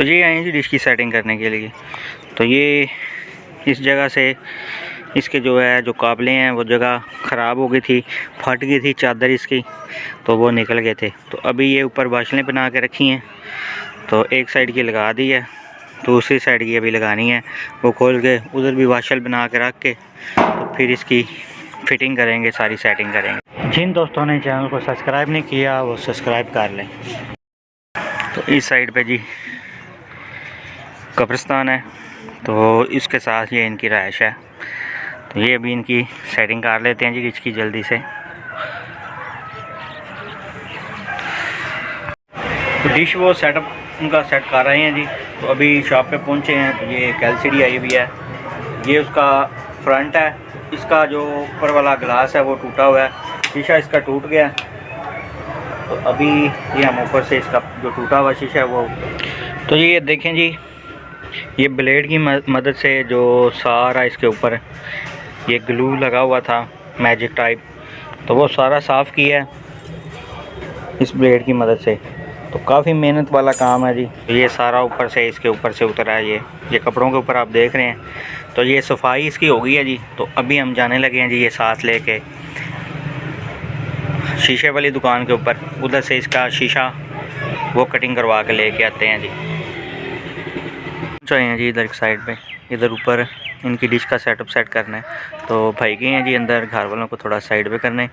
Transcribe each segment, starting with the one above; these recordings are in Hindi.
तो ये आए हैं जी डिश की सेटिंग करने के लिए। तो ये इस जगह से इसके जो है जो काबले हैं वो जगह ख़राब हो गई थी, फट गई थी चादर इसकी, तो वो निकल गए थे। तो अभी ये ऊपर बाशलें बना के रखी हैं, तो एक साइड की लगा दी है, दूसरी साइड की अभी लगानी है। वो खोल के उधर भी वाशल बना के रख के तो फिर इसकी फिटिंग करेंगे, सारी सेटिंग करेंगे। जिन दोस्तों ने चैनल को सब्सक्राइब नहीं किया वो सब्सक्राइब कर लें। तो इस साइड पे जी कब्रिस्तान है, तो इसके साथ ये इनकी रहायश है। तो ये अभी इनकी सेटिंग कर लेते हैं जी इसकी जल्दी से। तो डिश वो सेटअप उनका सेट कर रहे हैं जी। तो अभी शॉप पे पहुंचे हैं। तो ये एक LCD आई हुई है, ये उसका फ्रंट है। इसका जो ऊपर वाला ग्लास है वो टूटा हुआ है, शीशा इसका टूट गया। तो अभी ये हम ऊपर से इसका जो टूटा हुआ शीशा है वो, तो ये देखें जी, ये ब्लेड की मदद से जो सारा इसके ऊपर ये ग्लू लगा हुआ था मैजिक टाइप, तो वो सारा साफ़ किया है इस ब्लेड की मदद से। तो काफ़ी मेहनत वाला काम है जी। तो ये सारा ऊपर से इसके ऊपर से उतरा है, ये कपड़ों के ऊपर आप देख रहे हैं। तो ये सफाई इसकी हो गई है जी। तो अभी हम जाने लगे हैं जी ये साथ लेके शीशे वाली दुकान के ऊपर, उधर से इसका शीशा वो कटिंग करवा के लेके आते हैं जी। चाहिए जी इधर एक साइड पे, इधर ऊपर इनकी डिश का सेटअप सेट करना है। तो भाई गए हैं जी अंदर घर वालों को थोड़ा साइड पे करने,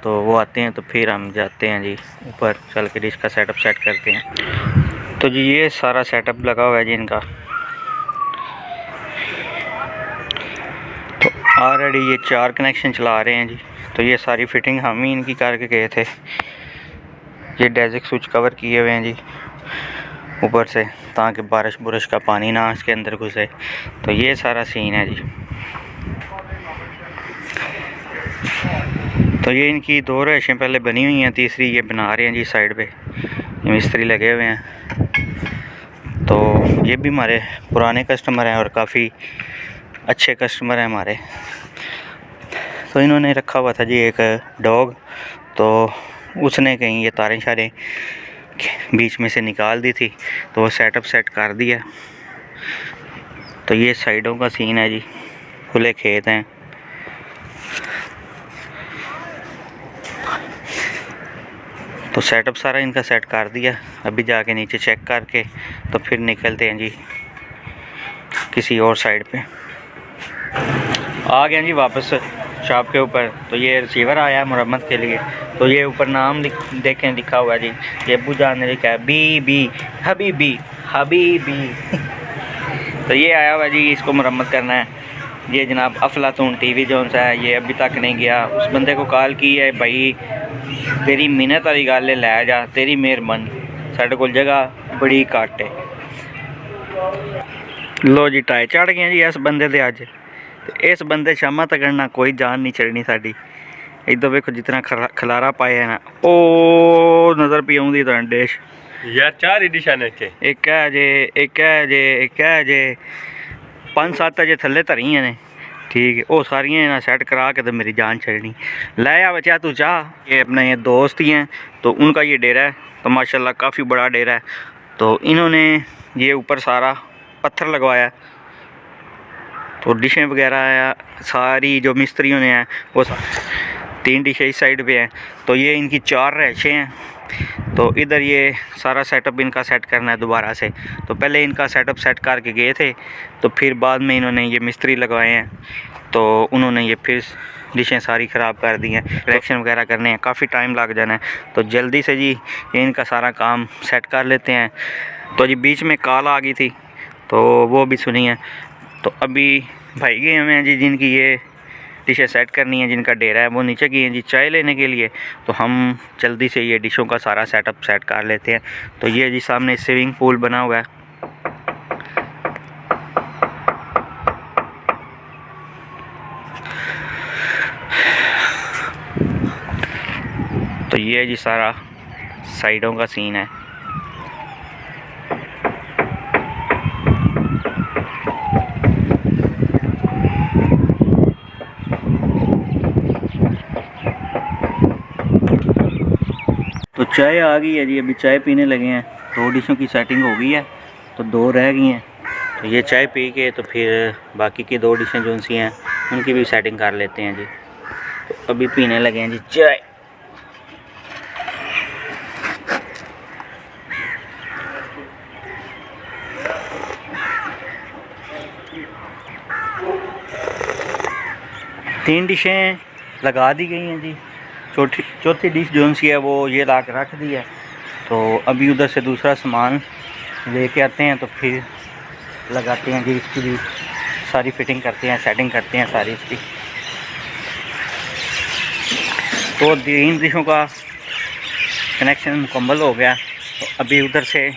तो वो आते हैं तो फिर हम जाते हैं जी ऊपर, चल के डिश का सेटअप सेट करते हैं। तो जी ये सारा सेटअप लगा हुआ है जी इनका। तो ऑलरेडी ये 4 कनेक्शन चला रहे हैं जी। तो ये सारी फिटिंग हम ही इनकी करके गए थे। ये डेजिक स्विच कवर किए हुए हैं जी ऊपर से, ताकि बारिश बुरिश का पानी ना इसके अंदर घुसे। तो ये सारा सीन है जी। तो ये इनकी 2 रहायशें पहले बनी हुई हैं, तीसरी ये बना रहे हैं जी साइड पे, ये मिस्त्री लगे हुए हैं। तो ये भी हमारे पुराने कस्टमर हैं और काफ़ी अच्छे कस्टमर हैं हमारे। तो इन्होंने रखा हुआ था जी एक डॉग, तो उसने कहीं ये तारें शारें बीच में से निकाल दी थी, तो वो सेटअप सेट कर दिया। तो ये साइडों का सीन है जी, खुले खेत हैं। तो सेटअप सारा इनका सेट कर दिया। अभी जाके नीचे चेक करके तो फिर निकलते हैं जी किसी और साइड पे। आ गए जी वापस शॉप के ऊपर। तो ये रिसीवर आया है मरम्मत के लिए। तो ये ऊपर नाम देखें लिखा हुआ है जी, ये अब्बू जान ने लिखा है बीबी हबीबी हबीबी। तो ये आया हुआ जी, इसको मरम्मत करना है। ये जनाब अफलातून टीवी जोन सा है, ये अभी तक नहीं गया। उस बंदे को कॉल की है, भाई तेरी मिन्नत वाली गल लै जा, तेरी मेहरबानी, साढ़े कोल जगह बड़ी घट है। लो जी टाई चढ़ गए जी इस बंदे दे अज। इस बंदे शामा तक ना कोई जान नहीं चढ़नी साड़ी। इधर वेखो जितना खलारा पाया है ना, ओ नज़र पी आउंदी तुहानू डिश यार 4 ही डिशां ने इत्थे, एक है जे एक है जे एक है जे 5-7 अजे थल्ले धरियां ने, ठीक है। वो सारियां ना सेट करा के तो मेरी जान छड़नी। ले आ बचा तू चाह। ये अपने ये दोस्त ही हैं, तो उनका ये डेरा है। तो माशाल्लाह काफ़ी बड़ा डेरा है। तो इन्होंने ये ऊपर सारा पत्थर लगवाया। तो डिशें वगैरह सारी जो मिस्त्रियों ने हैं वो 3 डिशें इस साइड पे हैं। तो ये इनकी 4 रहायशें हैं। तो इधर ये सारा सेटअप इनका सेट करना है दोबारा से। तो पहले इनका सेटअप सेट करके गए थे, तो फिर बाद में इन्होंने ये मिस्त्री लगवाए हैं। तो उन्होंने ये फिर डिशें सारी ख़राब कर दी हैं, करेक्शन वगैरह करने हैं, काफ़ी टाइम लग जाना है। तो जल्दी से जी ये इनका सारा काम सेट कर लेते हैं। तो जी बीच में कॉल आ गई थी, तो वो भी सुनी है। तो अभी भाई गए हुए हैं जी जिनकी ये डिशें सेट करनी है, जिनका डेरा है, वो नीचे गए हैं जी चाय लेने के लिए। तो हम जल्दी से ये डिशों का सारा सेटअप सेट कर लेते हैं। तो ये जी सामने स्विमिंग पूल बना हुआ है। तो ये जी सारा साइडों का सीन है। तो चाय आ गई है जी, अभी चाय पीने लगे हैं। 2 डिशों की सेटिंग हो गई है। तो 2 रह गई हैं। तो ये चाय पी के तो फिर बाकी की 2 डिशें जो सी हैं उनकी भी सेटिंग कर लेते हैं जी। तो अभी पीने लगे हैं जी चाय। तीन डिशें लगा दी गई हैं जी। चौथी डिश जो सी है वो ये ला के रख दी है। तो अभी उधर से दूसरा सामान लेके आते हैं तो फिर लगाते हैं जी। इसकी भी सारी फिटिंग करते हैं, सेटिंग करते हैं सारी इसकी। तो 3 डिशों का कनेक्शन मुकम्मल हो गया। तो अभी उधर से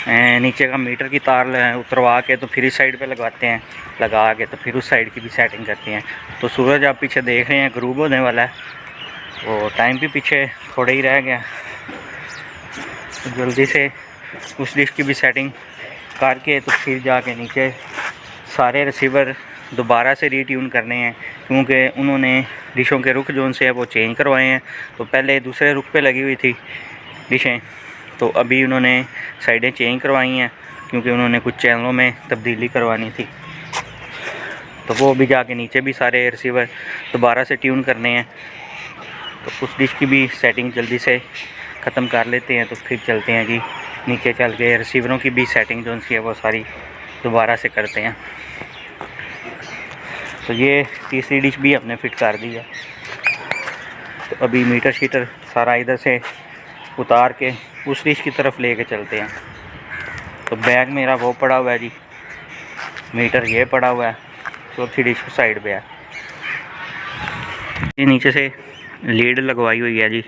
नीचे का मीटर की तार उतरवा के तो फिर इस साइड पे लगाते हैं, लगा के तो फिर उस साइड की भी सेटिंग करते हैं। तो सूरज आप पीछे देख रहे हैं ग्रूब होने वाला है, तो टाइम भी पीछे थोड़ा ही रह गया। तो जल्दी से उस डिश की भी सेटिंग करके तो फिर जाके नीचे सारे रिसीवर दोबारा से रीट्यून करने हैं, क्योंकि उन्होंने डिशों के रुख जो से है वो चेंज करवाए हैं। तो पहले दूसरे रुख पे लगी हुई थी डिशें, तो अभी उन्होंने साइडें चेंज करवाई हैं क्योंकि उन्होंने कुछ चैनलों में तब्दीली करवानी थी। तो वो भी जाके नीचे भी सारे रिसीवर दोबारा से ट्यून करने हैं। तो उस डिश की भी सेटिंग जल्दी से ख़त्म कर लेते हैं तो फिर चलते हैं जी नीचे। चल के रिसीवरों की भी सेटिंग जो सी है वो सारी दोबारा से करते हैं। तो ये तीसरी डिश भी हमने फिट कर दी है। तो अभी मीटर शीटर सारा इधर से उतार के उस डिश की तरफ लेके चलते हैं। तो बैग मेरा वो पड़ा हुआ है जी, मीटर ये पड़ा हुआ है, चौथी डिश उस साइड पे है। ये नीचे से लीड लगवाई हुई है जी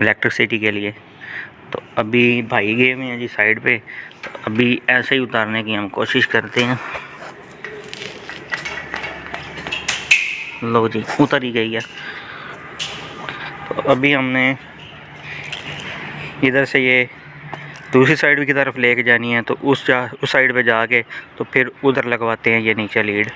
इलेक्ट्रिसिटी के लिए। तो अभी भाई गए हुए हैं जी साइड पे, तो अभी ऐसे ही उतारने की हम कोशिश करते हैं। लो जी उतर ही गई है। तो अभी हमने इधर से ये दूसरी साइड की तरफ लेके जानी है, तो उस साइड पे जाके तो फिर उधर लगवाते हैं ये नीचे लीड।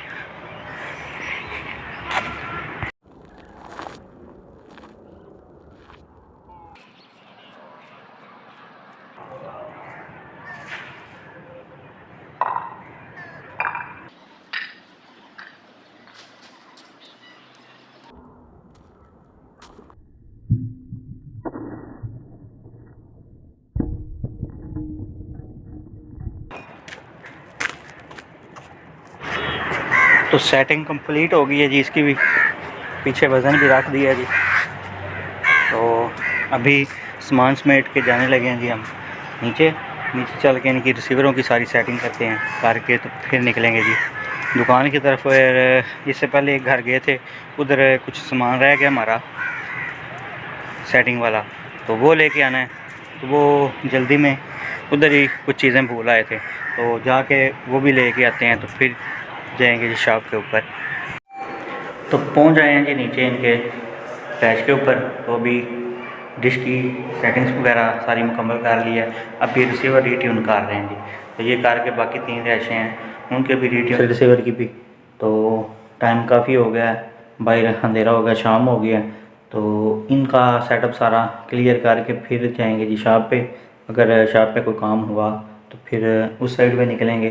तो सेटिंग कंप्लीट हो गई है जी इसकी भी, पीछे वज़न भी रख दिया जी। तो अभी सामान समेट के जाने लगे हैं जी हम नीचे चल के इनकी रिसीवरों की सारी सेटिंग करते हैं, करके तो फिर निकलेंगे जी दुकान की तरफ। इससे पहले एक घर गए थे, उधर कुछ सामान रह गया हमारा सेटिंग वाला, तो वो लेके आना है। तो वो जल्दी में उधर ही कुछ चीज़ें भूल आए थे, तो जाके वो भी लेके आते हैं तो फिर जाएंगे जी शॉप के ऊपर। तो पहुंच आए हैं जी नीचे इनके डैश के ऊपर। तो अभी डिश की सेटिंग्स वगैरह सारी मुकम्मल कर ली है। अभी रिसीवर रीट्यून कर रहे हैं जी। तो ये करके बाकी 3 डैशें हैं उनके भी रीट्यून, रिसीवर की भी। तो टाइम काफ़ी हो गया है, बाहर अंधेरा हो गया, शाम हो गया। तो इनका सेटअप सारा क्लियर करके फिर जाएंगे जी शॉप पे। अगर शॉप पे कोई काम हुआ तो फिर उस साइड पे निकलेंगे।